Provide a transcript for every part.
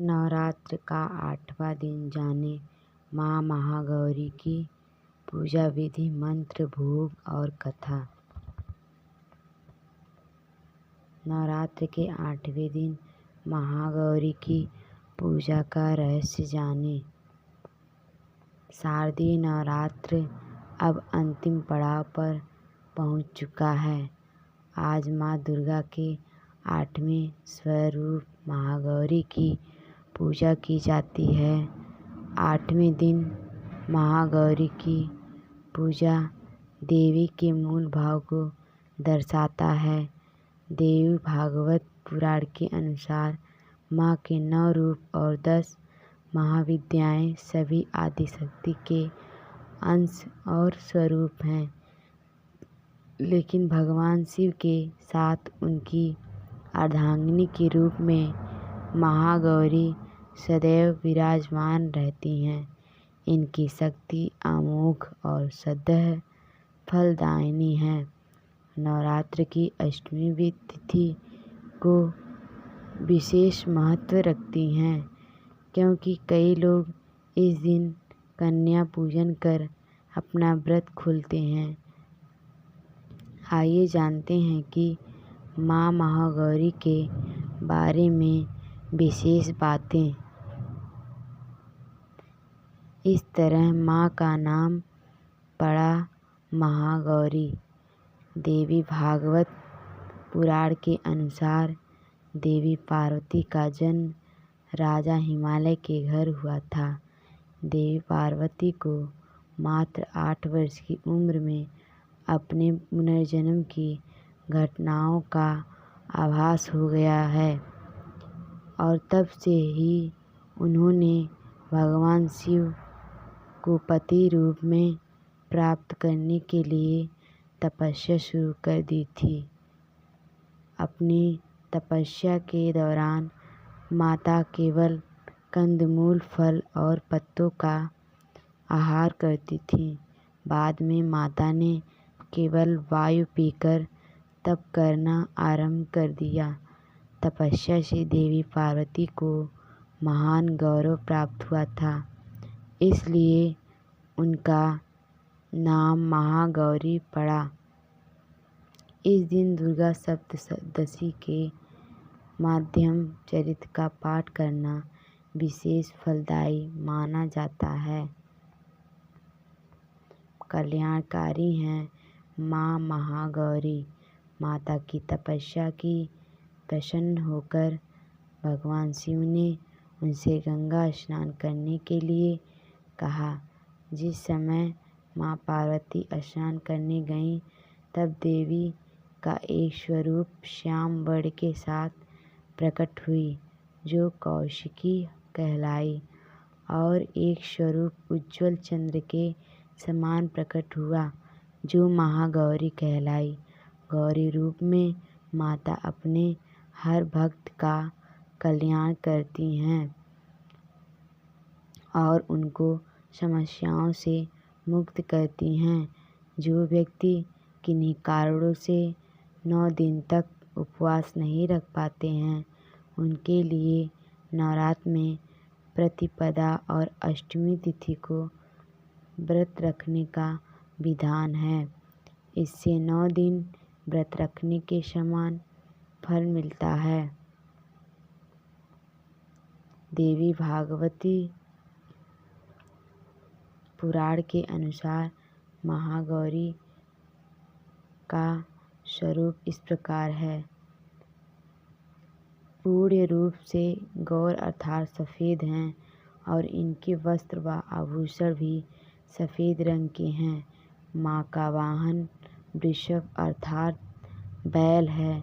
नवरात्र का 8वां दिन जाने माँ महागौरी की पूजा विधि, मंत्र, भोग और कथा। नवरात्र के 8वें दिन महागौरी की पूजा का रहस्य जाने। शारदीय नवरात्र अब अंतिम पड़ाव पर पहुंच चुका है। आज माँ दुर्गा के 8वें स्वरूप महागौरी की पूजा की जाती है। 8वें दिन महागौरी की पूजा देवी के मूल भाव को दर्शाता है। देवी भागवत पुराण के अनुसार माँ के 9 रूप और 10 महाविद्याएं सभी आदिशक्ति के अंश और स्वरूप हैं, लेकिन भगवान शिव के साथ उनकी अर्धांगिनी के रूप में महागौरी सदैव विराजमान रहती हैं। इनकी शक्ति अमोघ और सदैव फलदायिनी है। नवरात्र की अष्टमी तिथि को विशेष महत्व रखती हैं, क्योंकि कई लोग इस दिन कन्या पूजन कर अपना व्रत खोलते हैं। आइए जानते हैं कि माँ महागौरी के बारे में विशेष बातें। इस तरह माँ का नाम पड़ा महागौरी। देवी भागवत पुराण के अनुसार देवी पार्वती का जन्म राजा हिमालय के घर हुआ था। देवी पार्वती को मात्र 8 वर्ष की उम्र में अपने पुनर्जन्म की घटनाओं का आभास हो गया है और तब से ही उन्होंने भगवान शिव को पति रूप में प्राप्त करने के लिए तपस्या शुरू कर दी थी। अपनी तपस्या के दौरान माता केवल कंदमूल, फल और पत्तों का आहार करती थीं। बाद में माता ने केवल वायु पीकर तप करना आरंभ कर दिया। तपस्या से देवी पार्वती को महान गौरव प्राप्त हुआ था, इसलिए उनका नाम महागौरी पड़ा। इस दिन दुर्गा सप्तशती के मध्यम चरित्र का पाठ करना विशेष फलदायी माना जाता है। कल्याणकारी हैं माँ महागौरी। माता की तपस्या की प्रसन्न होकर भगवान शिव ने उनसे गंगा स्नान करने के लिए कहा। जिस समय माँ पार्वती स्नान करने गईं, तब देवी का एक स्वरूप श्याम वर्ण के साथ प्रकट हुई, जो कौशिकी कहलाई, और एक स्वरूप उज्ज्वल चंद्र के समान प्रकट हुआ, जो महागौरी कहलाई। गौरी रूप में माता अपने हर भक्त का कल्याण करती हैं और उनको समस्याओं से मुक्त करती हैं। जो व्यक्ति किन्हीं कारणों से 9 दिन तक उपवास नहीं रख पाते हैं, उनके लिए नवरात्र में प्रतिपदा और अष्टमी तिथि को व्रत रखने का विधान है। इससे 9 दिन व्रत रखने के समान फल मिलता है। देवी भागवती पुराण के अनुसार महागौरी का स्वरूप इस प्रकार है। पूर्ण रूप से गौर अर्थात सफ़ेद हैं और इनके वस्त्र व आभूषण भी सफ़ेद रंग के हैं। माँ का वाहन वृषभ अर्थात बैल है।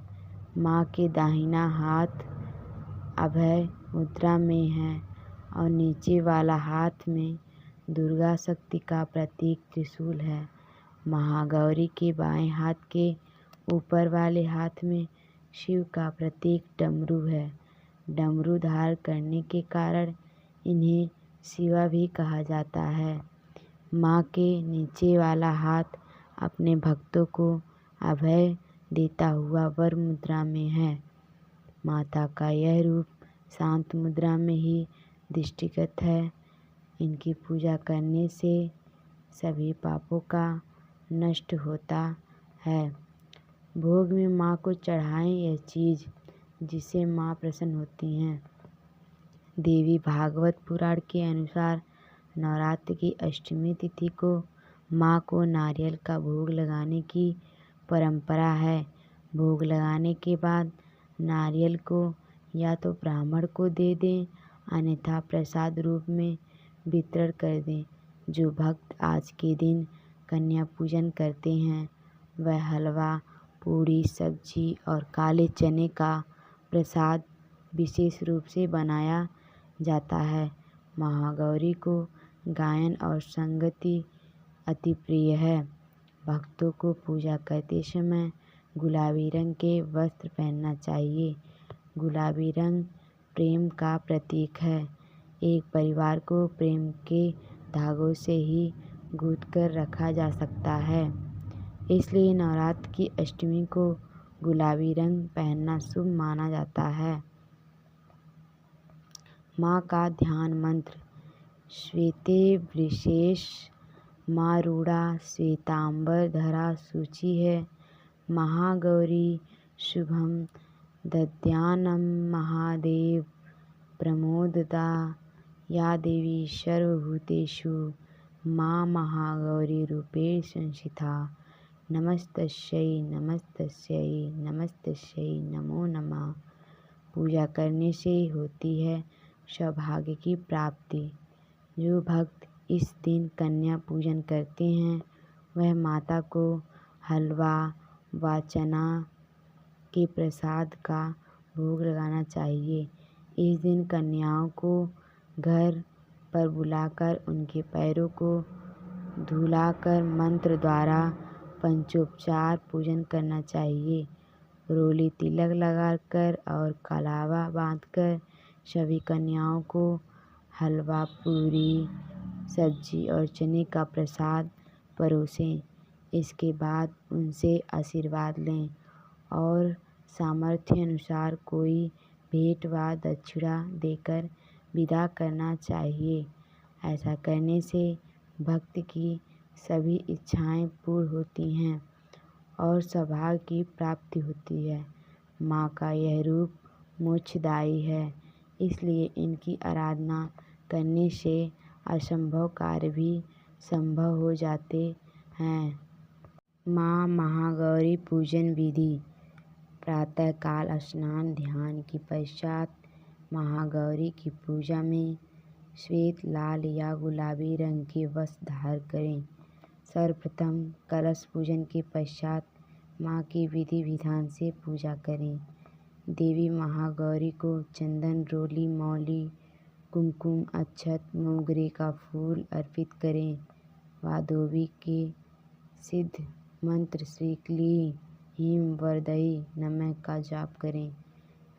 माँ के दाहिना हाथ अभय मुद्रा में है और नीचे वाला हाथ में दुर्गा शक्ति का प्रतीक त्रिशूल है। महागौरी के बाएं हाथ के ऊपर वाले हाथ में शिव का प्रतीक डमरू है। डमरू धारण करने के कारण इन्हें शिवा भी कहा जाता है। माँ के नीचे वाला हाथ अपने भक्तों को अभय देता हुआ वर मुद्रा में है। माता का यह रूप शांत मुद्रा में ही दृष्टिगत है। इनकी पूजा करने से सभी पापों का नष्ट होता है। भोग में माँ को चढ़ाएं यह चीज़ जिससे माँ प्रसन्न होती हैं। देवी भागवत पुराण के अनुसार नवरात्र की अष्टमी तिथि को माँ को नारियल का भोग लगाने की परंपरा है। भोग लगाने के बाद नारियल को या तो ब्राह्मण को दे दें, अन्यथा प्रसाद रूप में वितरण कर दें। जो भक्त आज के दिन कन्या पूजन करते हैं वह हलवा, पूड़ी, सब्जी और काले चने का प्रसाद विशेष रूप से बनाया जाता है। महागौरी को गायन और संगति अति प्रिय है। भक्तों को पूजा करते समय गुलाबी रंग के वस्त्र पहनना चाहिए। गुलाबी रंग प्रेम का प्रतीक है। एक परिवार को प्रेम के धागों से ही गूंथ कर रखा जा सकता है। इसलिए नवरात्र की अष्टमी को गुलाबी रंग पहनना शुभ माना जाता है। माँ का ध्यान मंत्र। श्वेते वृषेश मारूढ़ा श्वेतांबर धरा शुचि है। महागौरी शुभम दद्यान्नं महादेव प्रमोददा। या देवी सर्वभूतेषु माँ महागौरी रूपेण संस्थिता। नमस्तस्यै नमस्तस्यै नमस्तस्यै नमो नमः। पूजा करने से होती है सौभाग्य की प्राप्ति। जो भक्त इस दिन कन्या पूजन करते हैं वह माता को हलवा व चना के प्रसाद का भोग लगाना चाहिए। इस दिन कन्याओं को घर पर बुलाकर उनके पैरों को धुलाकर मंत्र द्वारा पंचोपचार पूजन करना चाहिए। रोली तिलक लगाकर और कलावा बांधकर सभी कन्याओं को हलवा, पूरी, सब्जी और चने का प्रसाद परोसें। इसके बाद उनसे आशीर्वाद लें और सामर्थ्य अनुसार कोई भेंट व दक्षिणा देकर विदा करना चाहिए। ऐसा करने से भक्त की सभी इच्छाएं पूर्ण होती हैं और सौभाग्य की प्राप्ति होती है। माँ का यह रूप मोक्षदायी है, इसलिए इनकी आराधना करने से असंभव कार्य भी संभव हो जाते हैं। माँ महागौरी पूजन विधि। प्रातःकाल स्नान ध्यान के पश्चात महागौरी की पूजा में श्वेत, लाल या गुलाबी रंग के वस्त्र धारण करें। सर्वप्रथम कलश पूजन के पश्चात माँ की विधि विधान से पूजा करें। देवी महागौरी को चंदन, रोली, मौली, कुमकुम, अक्षत, मोगरे का फूल अर्पित करें व देवी के सिद्ध मंत्र श्री क्लीं ह्रीं वरदई नमः का जाप करें।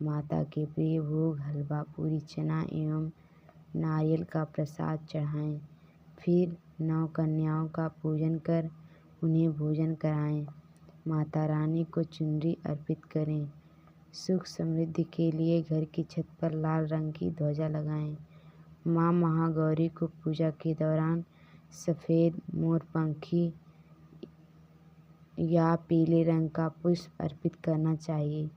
माता के प्रिय भोग हलवा, पूरी, चना एवं नारियल का प्रसाद चढ़ाएं। फिर 9 कन्याओं का पूजन कर उन्हें भोजन कराएं। माता रानी को चुनरी अर्पित करें। सुख समृद्धि के लिए घर की छत पर लाल रंग की ध्वजा लगाएं। माँ महागौरी को पूजा के दौरान सफ़ेद, मोरपंखी या पीले रंग का पुष्प अर्पित करना चाहिए।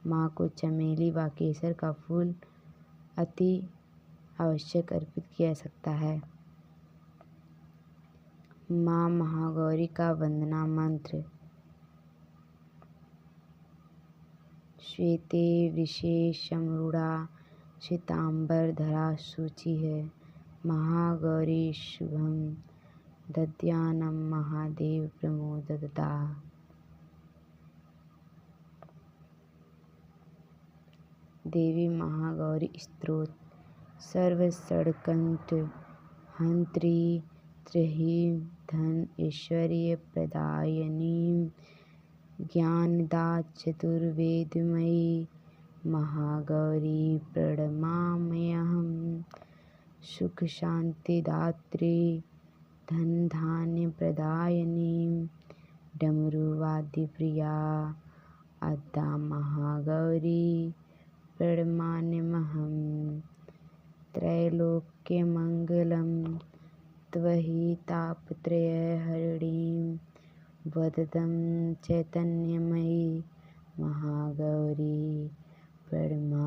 माँ को चमेली व केसर का फूल अति आवश्यक अर्पित किया जा सकता है। माँ महागौरी का वंदना मंत्र। श्वेते वृषे समरूढ़ा श्वेतांबर धरा शुचि है। महागौरी शुभम दद्यान्नं महादेव प्रमोददा। देवी महागौरी स्तोत्र। सर्वषड्कंठ हंत्री त्रीं धन ऐश्वर्य प्रदायिनीं ज्ञानदा चतुर्वेदमयी महागौरी प्रणमाम्यहम्। सुख शांतिदात्री धन धान्य प्रदायिनीं डमरू वाद्य प्रिया अद्दा महागौरी प्रणमाम्यहं। त्रैलोक्यमङ्गलं त्वयि तापत्रयहरिणीं वरदं चैतन्यमयी महागौरी प्रणमाम्यहम्।